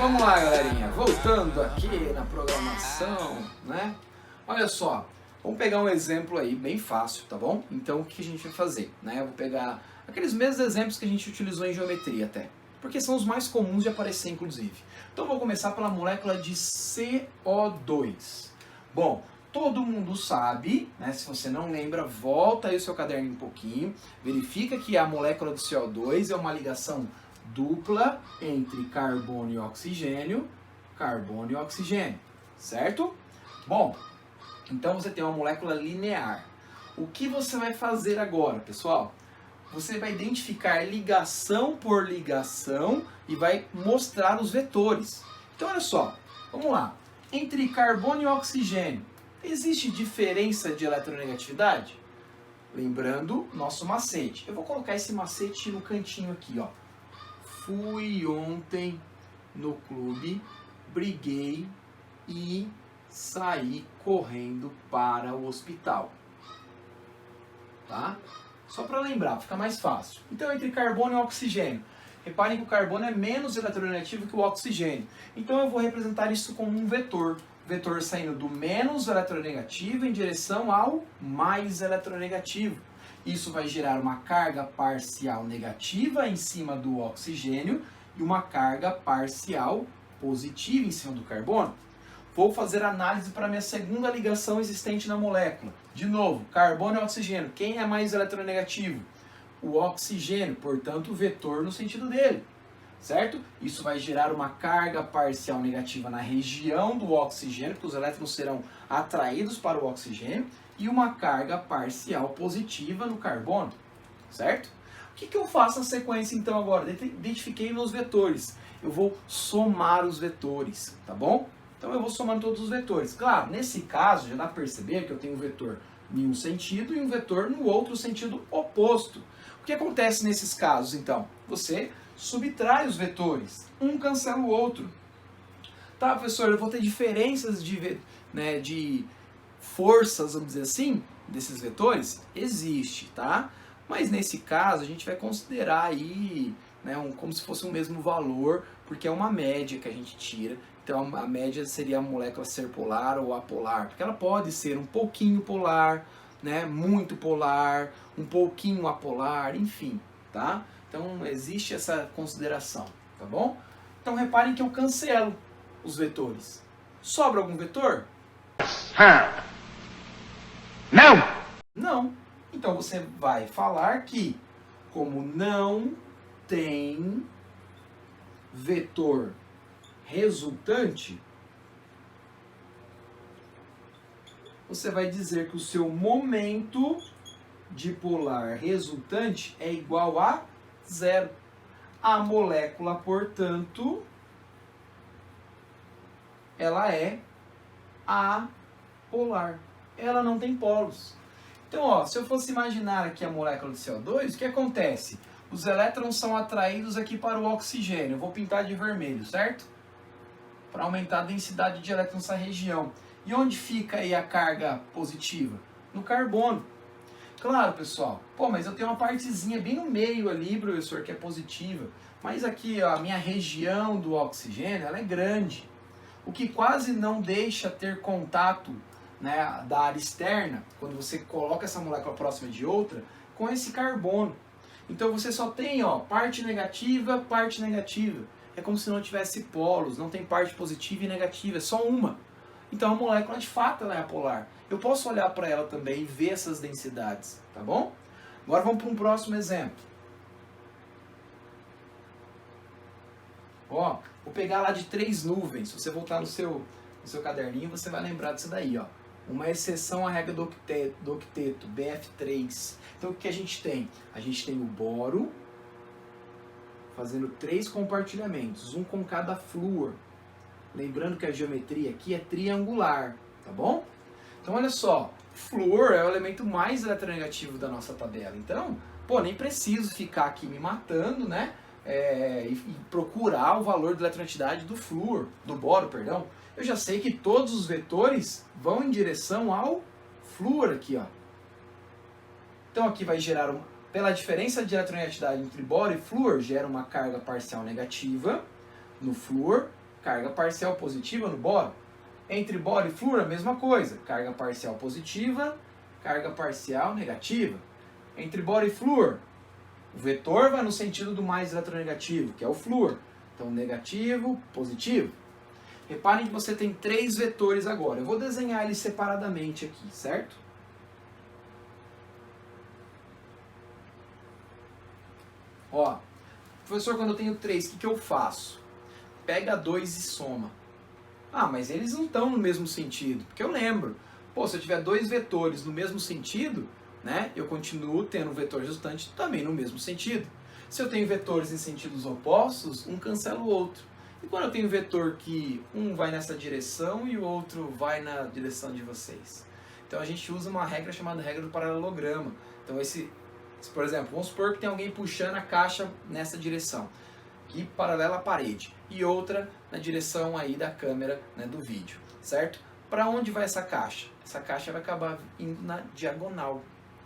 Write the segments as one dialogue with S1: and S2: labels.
S1: Vamos lá, galerinha, voltando aqui na programação, né? Olha só, vamos pegar um exemplo aí bem fácil, tá bom? Então o que a gente vai fazer, né? Eu vou pegar aqueles mesmos exemplos que a gente utilizou em geometria até, porque são os mais comuns de aparecer inclusive. Então eu vou começar pela molécula de CO2. Bom, todo mundo sabe, né? Se você não lembra, volta aí o seu caderno um pouquinho, verifica que a molécula de CO2 é uma ligação dupla entre carbono e oxigênio, certo? Bom, então você tem uma molécula linear. O que você vai fazer agora, pessoal? Você vai identificar ligação por ligação e vai mostrar os vetores. Então olha só, vamos lá. Entre carbono e oxigênio, existe diferença de eletronegatividade? Lembrando nosso macete. Eu vou colocar esse macete no cantinho aqui, ó. Fui ontem no clube, briguei e saí correndo para o hospital. Tá? Só para lembrar, fica mais fácil. Então, entre carbono e oxigênio. Reparem que o carbono é menos eletronegativo que o oxigênio. Então, eu vou representar isso como um vetor. Vetor saindo do menos eletronegativo em direção ao mais eletronegativo. Isso vai gerar uma carga parcial negativa em cima do oxigênio e uma carga parcial positiva em cima do carbono. Vou fazer análise para a minha segunda ligação existente na molécula. De novo, carbono e oxigênio. Quem é mais eletronegativo? O oxigênio, portanto, o vetor no sentido dele. Certo? Isso vai gerar uma carga parcial negativa na região do oxigênio, porque os elétrons serão atraídos para o oxigênio, e uma carga parcial positiva no carbono, certo? O que eu faço na sequência então agora? Identifiquei meus vetores. Eu vou somar os vetores, tá bom? Então eu vou somando todos os vetores. Claro, nesse caso já dá para perceber que eu tenho um vetor em um sentido e um vetor no outro sentido oposto. O que acontece nesses casos então? Você subtrai os vetores, um cancela o outro. Tá, professor, eu vou ter diferenças de forças, vamos dizer assim, desses vetores? Existe, tá? Mas nesse caso a gente vai considerar aí, né, como se fosse o mesmo valor, porque é uma média que a gente tira. Então a média seria a molécula ser polar ou apolar, porque ela pode ser um pouquinho polar, né, muito polar, um pouquinho apolar, enfim, tá? Então existe essa consideração, tá bom? Então reparem que eu cancelo os vetores. Sobra algum vetor?
S2: Não!
S1: Não. Então você vai falar que, como não tem vetor resultante, você vai dizer que o seu momento dipolar resultante é igual a zero. A molécula, portanto, ela é apolar. Ela não tem polos. Então, ó, se eu fosse imaginar aqui a molécula de CO2, o que acontece? Os elétrons são atraídos aqui para o oxigênio. Eu vou pintar de vermelho, certo? Para aumentar a densidade de elétrons nessa região. E onde fica aí a carga positiva? No carbono. Claro, pessoal. Pô, mas eu tenho uma partezinha bem no meio ali, professor, que é positiva. Mas aqui, ó, a minha região do oxigênio, ela é grande. O que quase não deixa ter contato, né, da área externa, quando você coloca essa molécula próxima de outra, com esse carbono. Então você só tem, ó, parte negativa, parte negativa. É como se não tivesse polos, não tem parte positiva e negativa, é só uma. Então a molécula de fato ela é apolar. Eu posso olhar para ela também e ver essas densidades, tá bom? Agora vamos para um próximo exemplo. Ó, vou pegar lá de 3 nuvens. Se você voltar no seu caderninho, você vai lembrar disso daí, ó. Uma exceção à regra do octeto, BF3. Então o que a gente tem? A gente tem o boro fazendo 3 compartilhamentos, um com cada flúor. Lembrando que a geometria aqui é triangular, tá bom? Então olha só, flúor é o elemento mais eletronegativo da nossa tabela. Então, pô, nem preciso ficar aqui me matando, né? E procurar o valor de eletronegatividade do flúor, do boro, perdão. Eu já sei que todos os vetores vão em direção ao flúor aqui, ó. Então aqui vai gerar, pela diferença de eletronegatividade entre boro e flúor, gera uma carga parcial negativa no flúor carga parcial positiva no boro. Entre boro e flúor, a mesma coisa, carga parcial positiva, carga parcial negativa. Entre boro e flúor, o vetor vai no sentido do mais eletronegativo, que é o flúor. Então, negativo, positivo. Reparem que você tem 3 vetores agora. Eu vou desenhar eles separadamente aqui, certo? Ó, professor, quando eu tenho 3, o que eu faço? Pega 2 e soma. Ah, mas eles não estão no mesmo sentido. Porque eu lembro, pô, se eu tiver 2 vetores no mesmo sentido, né, eu continuo tendo o vetor resultante também no mesmo sentido. Se eu tenho vetores em sentidos opostos, um cancela o outro. E quando eu tenho vetor que um vai nessa direção e o outro vai na direção de vocês? Então a gente usa uma regra chamada regra do paralelograma. Então por exemplo, vamos supor que tem alguém puxando a caixa nessa direção, que paralela à parede, e outra na direção aí da câmera, né, do vídeo, certo? Para onde vai essa caixa? Essa caixa vai acabar indo na diagonal,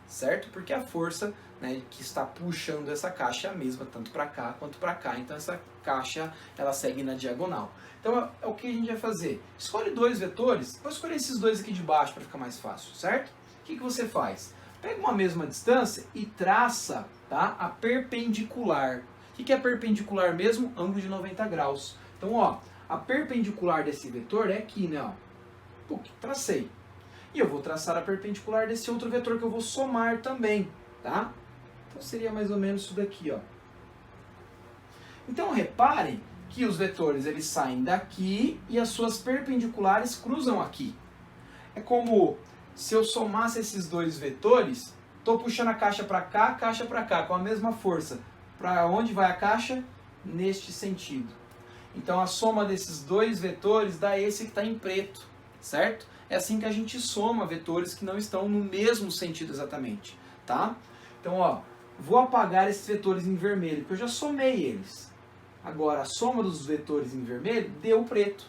S1: certo? Porque a força, né, que está puxando essa caixa é a mesma, tanto para cá quanto para cá. Então essa caixa ela segue na diagonal. Então é o que a gente vai fazer? Escolhe 2 vetores. Vou escolher esses 2 aqui de baixo para ficar mais fácil, certo? O que você faz? Pega uma mesma distância e traça, tá, a perpendicular. O que é perpendicular mesmo? Ângulo de 90 graus. Então, ó, a perpendicular desse vetor é aqui, né? Ó. Tracei. E eu vou traçar a perpendicular desse outro vetor que eu vou somar também, tá? Então seria mais ou menos isso daqui, ó. Então reparem que os vetores eles saem daqui e as suas perpendiculares cruzam aqui. É como se eu somasse esses 2 vetores, estou puxando a caixa para cá, com a mesma força. Para onde vai a caixa? Neste sentido. Então a soma desses 2 vetores dá esse que está em preto, certo? É assim que a gente soma vetores que não estão no mesmo sentido exatamente, tá? Então, ó, vou apagar esses vetores em vermelho, porque eu já somei eles. Agora, a soma dos vetores em vermelho deu preto.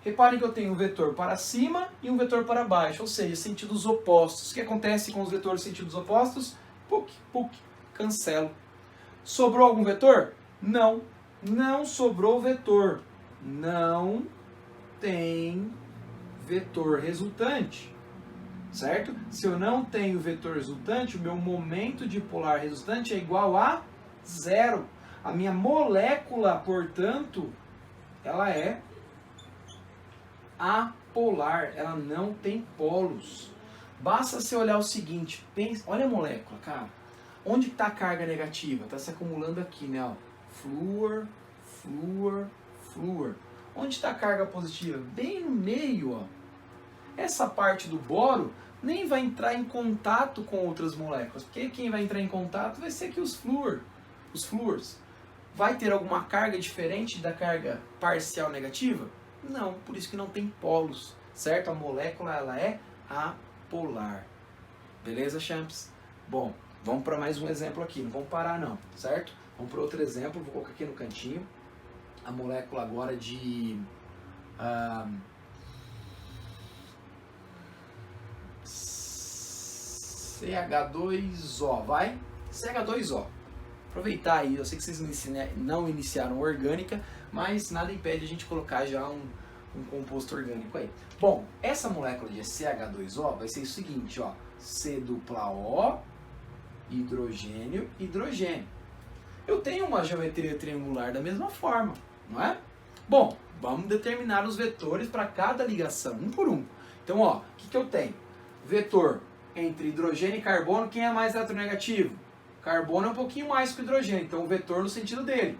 S1: Reparem que eu tenho um vetor para cima e um vetor para baixo, ou seja, sentidos opostos. O que acontece com os vetores sentidos opostos? Puc, puc, cancelo. Sobrou algum vetor? Não. Não sobrou vetor. Não tem vetor resultante, certo? Se eu não tenho vetor resultante, o meu momento dipolar resultante é igual a 0. A minha molécula, portanto, ela é apolar, ela não tem polos. Basta você olhar o seguinte, pensa, olha a molécula, cara. Onde está a carga negativa? Está se acumulando aqui, né? Ó. Flúor, flúor, flúor. Onde está a carga positiva? Bem no meio, ó. Essa parte do boro nem vai entrar em contato com outras moléculas, porque quem vai entrar em contato vai ser aqui os flúors. Vai ter alguma carga diferente da carga parcial negativa? Não, por isso que não tem polos, certo? A molécula ela é apolar. Beleza, champs? Bom, vamos para mais um exemplo aqui, não vamos parar não, certo? Vamos para outro exemplo, vou colocar aqui no cantinho. A molécula agora de CH2O, vai? CH2O. Aproveitar aí, eu sei que vocês não iniciaram orgânica, mas nada impede a gente colocar já um composto orgânico aí. Bom, essa molécula de CH2O vai ser o seguinte, ó, C dupla O, hidrogênio, hidrogênio. Eu tenho uma geometria triangular da mesma forma, não é? Bom, vamos determinar os vetores para cada ligação, um por um. Então, ó, o que eu tenho? Vetor entre hidrogênio e carbono, quem é mais eletronegativo? Carbono é um pouquinho mais que o hidrogênio, então o vetor no sentido dele.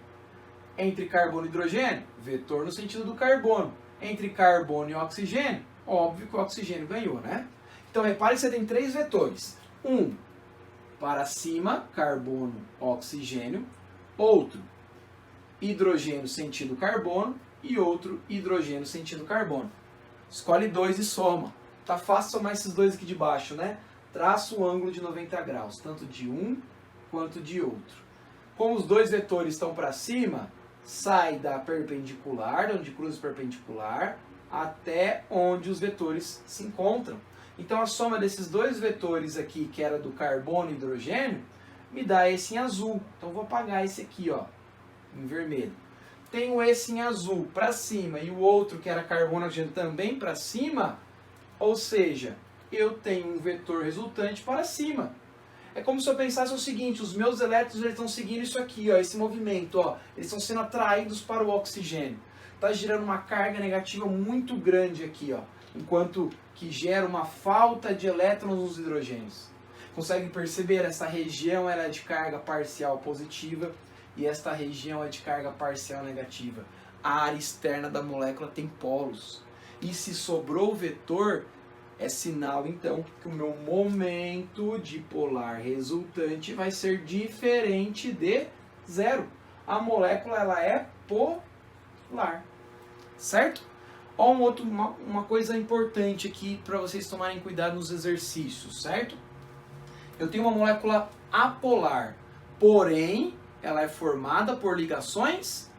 S1: Entre carbono e hidrogênio, vetor no sentido do carbono. Entre carbono e oxigênio, óbvio que o oxigênio ganhou, né? Então repare que você tem 3 vetores. Um para cima, carbono, oxigênio. Outro, hidrogênio sentido carbono. E outro, hidrogênio sentido carbono. Escolhe 2 e soma. Tá fácil somar esses 2 aqui de baixo, né? Traça o ângulo de 90 graus, tanto de um quanto de outro. Como os 2 vetores estão para cima, sai da perpendicular, onde cruza o perpendicular, até onde os vetores se encontram. Então a soma desses 2 vetores aqui, que era do carbono e hidrogênio, me dá esse em azul. Então vou apagar esse aqui, ó, em vermelho. tenho esse em azul para cima e o outro que era carbono e oxigênio também para cima, ou seja, eu tenho um vetor resultante para cima. É como se eu pensasse o seguinte, os meus elétrons eles estão seguindo isso aqui, ó, esse movimento, ó, eles estão sendo atraídos para o oxigênio. Está gerando uma carga negativa muito grande aqui, ó, enquanto que gera uma falta de elétrons nos hidrogênios. Consegue perceber? Essa região ela é de carga parcial positiva e esta região é de carga parcial negativa. A área externa da molécula tem polos. E se sobrou o vetor, é sinal então que o meu momento dipolar resultante vai ser diferente de zero. A molécula ela é polar, certo? Ó, uma coisa importante aqui para vocês tomarem cuidado nos exercícios, certo? Eu tenho uma molécula apolar, porém ela é formada por ligações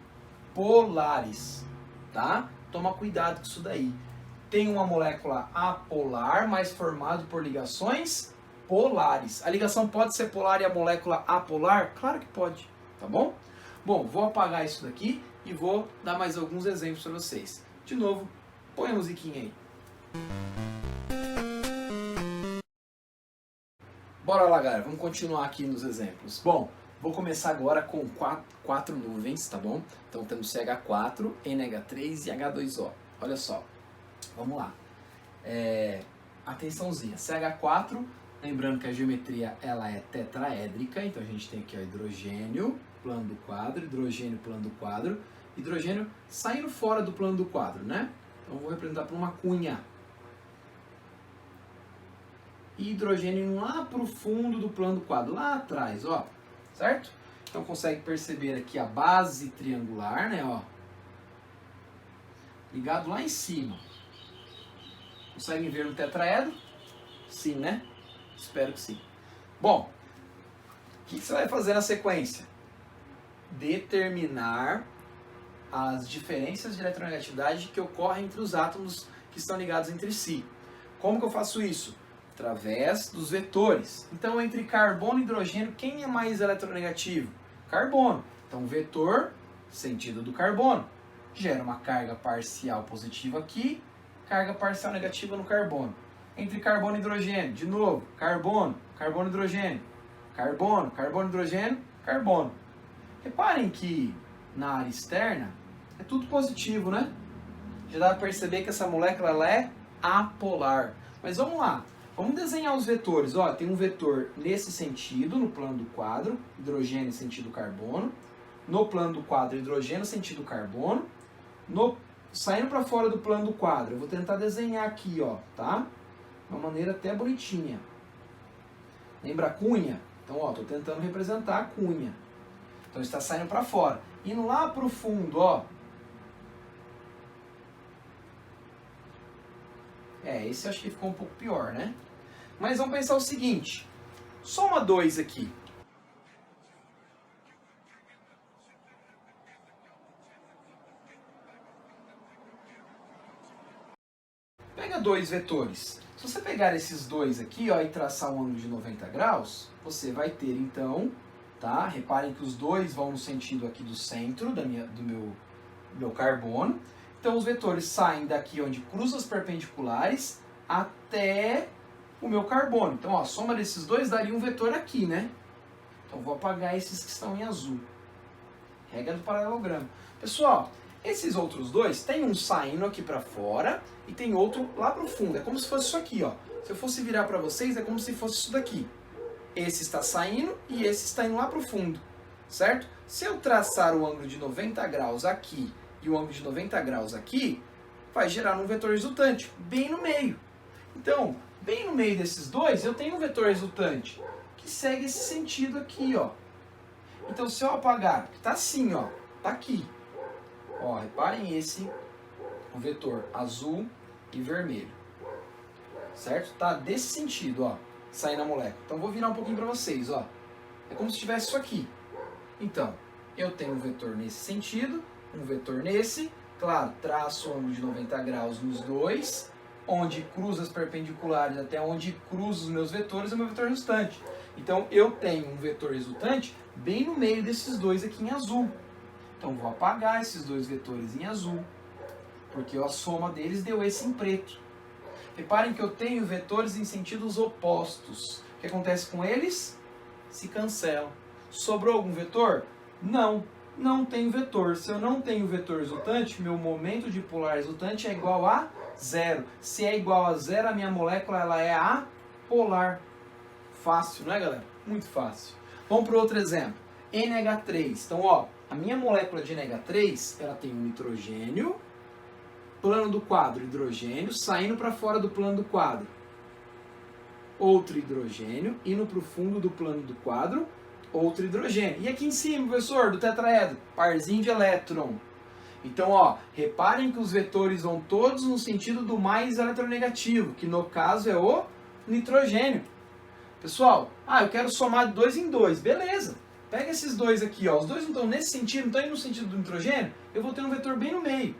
S1: polares, tá? Toma cuidado com isso daí. Tem uma molécula apolar, mas formada por ligações polares. A ligação pode ser polar e a molécula apolar? Claro que pode, tá bom? Bom, vou apagar isso daqui e vou dar mais alguns exemplos para vocês. De novo, põe a musiquinha aí. Bora lá, galera, vamos continuar aqui nos exemplos. Bom, vou começar agora com quatro nuvens, tá bom? Então temos CH4, NH3 e H2O. Olha só, vamos lá. Atençãozinha, CH4, lembrando que a geometria ela é tetraédrica, então a gente tem aqui ó, hidrogênio, plano do quadro, hidrogênio, plano do quadro, hidrogênio saindo fora do plano do quadro, né? Então eu vou representar por uma cunha. E hidrogênio lá para o fundo do plano do quadro, lá atrás, ó, certo? Então consegue perceber aqui a base triangular, né, ó, ligado lá em cima. Conseguem ver um tetraedro? Sim, né? Espero que sim. Bom, o que você vai fazer na sequência? Determinar as diferenças de eletronegatividade que ocorrem entre os átomos que estão ligados entre si. Como que eu faço isso? Através dos vetores. Então, entre carbono e hidrogênio, quem é mais eletronegativo? Carbono. Então, vetor, sentido do carbono, gera uma carga parcial positiva aqui, carga parcial negativa no carbono. Entre carbono e hidrogênio, de novo, carbono, carbono e hidrogênio, carbono, carbono e hidrogênio, carbono. Reparem que na área externa é tudo positivo, né? Já dá para perceber que essa molécula ela é apolar. Mas vamos lá. Vamos desenhar os vetores. Ó, tem um vetor nesse sentido, no plano do quadro, hidrogênio sentido carbono. No plano do quadro, hidrogênio sentido carbono. Saindo para fora do plano do quadro, eu vou tentar desenhar aqui, ó, tá? De uma maneira até bonitinha. Lembra a cunha? Então, ó, tô tentando representar a cunha. Então, está saindo para fora. Indo lá para o fundo, ó. Esse eu acho que ficou um pouco pior, né? Mas vamos pensar o seguinte, soma 2 aqui. Pega dois vetores. Se você pegar esses dois aqui ó, e traçar um ângulo de 90 graus, você vai ter então, tá? Reparem que os dois vão no sentido aqui do centro do meu carbono. Então os vetores saem daqui onde cruzam as perpendiculares até o meu carbono. Então, ó, a soma desses dois daria um vetor aqui, né? Então, vou apagar esses que estão em azul. Regra do paralelogramo. Pessoal, esses outros dois, tem um saindo aqui para fora e tem outro lá para o fundo. É como se fosse isso aqui, ó. Se eu fosse virar para vocês, é como se fosse isso daqui. Esse está saindo e esse está indo lá para o fundo, certo? Se eu traçar o ângulo de 90 graus aqui e o ângulo de 90 graus aqui, vai gerar um vetor resultante, bem no meio. Então, bem no meio desses dois, eu tenho um vetor resultante que segue esse sentido aqui, ó. Então, se eu apagar, tá assim, ó, tá aqui. Ó, reparem o vetor azul e vermelho. Certo? Tá desse sentido, ó, saindo a molécula. Então, vou virar um pouquinho para vocês, ó. É como se tivesse isso aqui. Então, eu tenho um vetor nesse sentido, um vetor nesse. Claro, traço o ângulo de 90 graus nos dois. Onde cruza as perpendiculares até onde cruza os meus vetores é o meu vetor resultante. Então, eu tenho um vetor resultante bem no meio desses dois aqui em azul. Então vou apagar esses dois vetores em azul, porque a soma deles deu esse em preto. Reparem que eu tenho vetores em sentidos opostos. O que acontece com eles? Se cancelam. Sobrou algum vetor? Não, não tenho vetor. Se eu não tenho vetor resultante, meu momento dipolar resultante é igual a zero. Se é igual a zero, a minha molécula ela é apolar. Fácil, não é, galera? Muito fácil. Vamos para outro exemplo. NH3. Então, ó, a minha molécula de NH3, ela tem um nitrogênio, plano do quadro, hidrogênio, saindo para fora do plano do quadro. Outro hidrogênio, indo para o fundo do plano do quadro, outro hidrogênio. E aqui em cima, professor, do tetraedro, parzinho de elétron. Então, ó, reparem que os vetores vão todos no sentido do mais eletronegativo, que no caso é o nitrogênio. Pessoal, eu quero somar de 2 em 2, beleza. Pega esses dois aqui, ó. Os dois não estão nesse sentido, não estão indo no sentido do nitrogênio, eu vou ter um vetor bem no meio.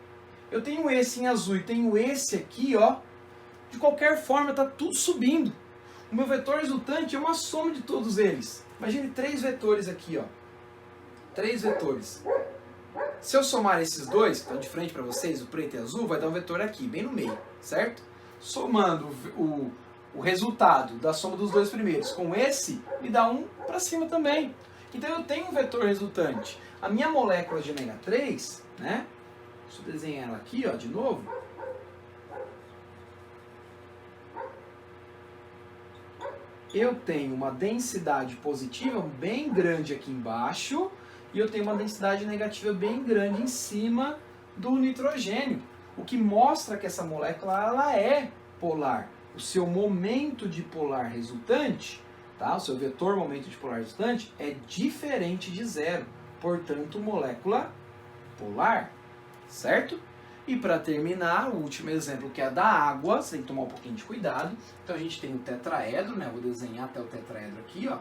S1: Eu tenho esse em azul e tenho esse aqui, ó. De qualquer forma, está tudo subindo. O meu vetor resultante é uma soma de todos eles. Imagine 3 vetores aqui, ó. 3 vetores. Se eu somar esses dois, que estão de frente para vocês, o preto e o azul, vai dar um vetor aqui, bem no meio, certo? Somando o resultado da soma dos dois primeiros com esse, me dá um para cima também. Então eu tenho um vetor resultante. A minha molécula de ômega 3, né? Deixa eu desenhar ela aqui, ó, de novo. Eu tenho uma densidade positiva bem grande aqui embaixo e eu tenho uma densidade negativa bem grande em cima do nitrogênio. O que mostra que essa molécula ela é polar. O seu momento dipolar resultante, tá? O seu vetor momento dipolar resultante é diferente de zero. Portanto, molécula polar, certo? E para terminar, o último exemplo, que é da água, você tem que tomar um pouquinho de cuidado. Então a gente tem o tetraedro, né? Vou desenhar até o tetraedro aqui, ó.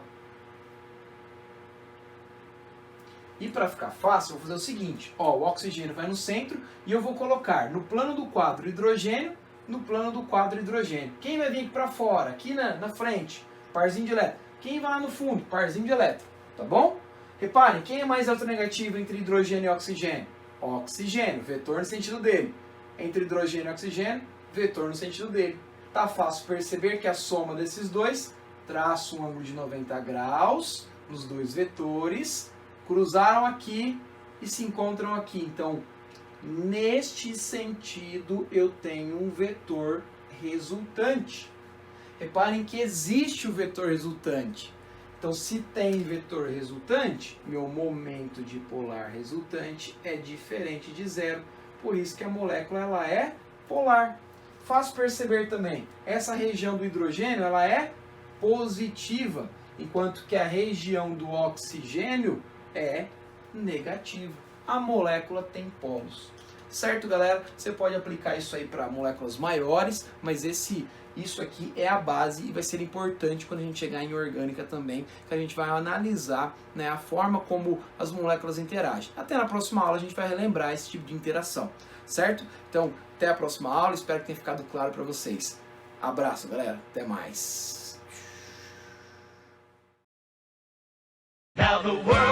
S1: E para ficar fácil, eu vou fazer o seguinte, ó, o oxigênio vai no centro e eu vou colocar no plano do quadro hidrogênio, no plano do quadro hidrogênio. Quem vai vir aqui para fora, aqui na frente? Parzinho de elétron. Quem vai lá no fundo? Parzinho de elétron, tá bom? Reparem, quem é mais eletronegativo entre hidrogênio e oxigênio? Oxigênio, vetor no sentido dele. Entre hidrogênio e oxigênio, vetor no sentido dele. Tá fácil perceber que a soma desses dois traça um ângulo de 90 graus nos dois vetores, cruzaram aqui e se encontram aqui. Então, neste sentido, eu tenho um vetor resultante. Reparem que existe o vetor resultante. Então, se tem vetor resultante, meu momento dipolar resultante é diferente de zero. Por isso que a molécula ela é polar. Fácil perceber também, essa região do hidrogênio ela é positiva, enquanto que a região do oxigênio é negativa. A molécula tem polos. Certo, galera? Você pode aplicar isso aí para moléculas maiores, mas isso aqui é a base e vai ser importante quando a gente chegar em orgânica também, que a gente vai analisar, né, a forma como as moléculas interagem. Até na próxima aula a gente vai relembrar esse tipo de interação, certo? Então, até a próxima aula, espero que tenha ficado claro para vocês. Abraço, galera. Até mais. Now the world